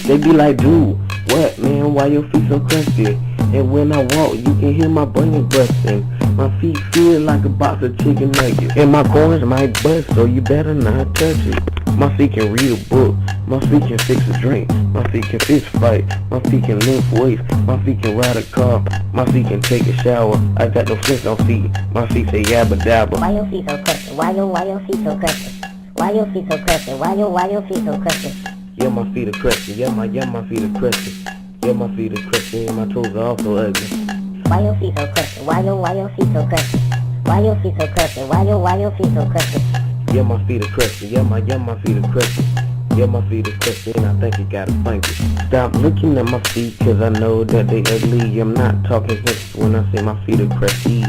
They be like, dude, what, man, why your feet so crusty? And when I walk, you can hear my brain busting. My feet feel like a box of chicken nuggets. And my corns might bust, so you better not touch it. My feet can read a book. My feet can fix a drink. My feet can fist fight. My feet can lift weights. My feet can ride a car. My feet can take a shower. I got no flex on feet. My feet say yabba dabba. Why your feet so crusty? Why your feet so crusty? Why your feet so crusty? Why your feet so crusty? Yeah, my feet are crusty. Yeah, my feet are crusty. Yeah, my feet are crusty and my toes are also ugly. Why your feet so crusty? Why your feet so crusty? Why your feet so crusty? Why your feet so crusty? Yeah, my feet are crusty. Yeah, my feet are crusty. Yeah, my feet are crusty and I think you gotta thank it. Stop looking at my feet cause I know that they ugly. I'm not talking sex when I say my feet are crusty.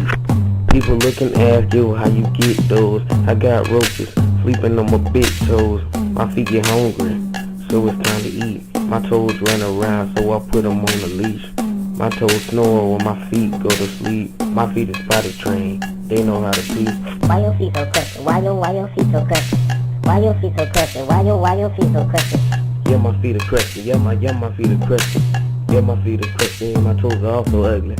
People looking ask you how you get those. I got roaches sleeping on my big toes. My feet get hungry, so it's time to eat. My toes run around, so I put them on a leash. My toes snore when my feet go to sleep. My feet is spotted trained, they know how to pee. Why your feet so crusty? Why your feet so crusty? Why your feet so crusty? Why your feet so crusty? Yeah, my feet are crusty. Yeah, my feet are crusty. Yeah, my feet are crusty and my toes are also ugly.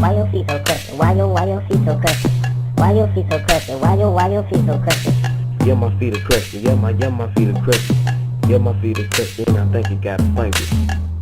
Why your feet so crusty? Why your feet so crusty? Why your feet so crusty? Why your feet so crusty? Yeah, my feet are crusty. Yeah, my feet are crusty. Yeah, my feet are crusty and I think you gotta thank it.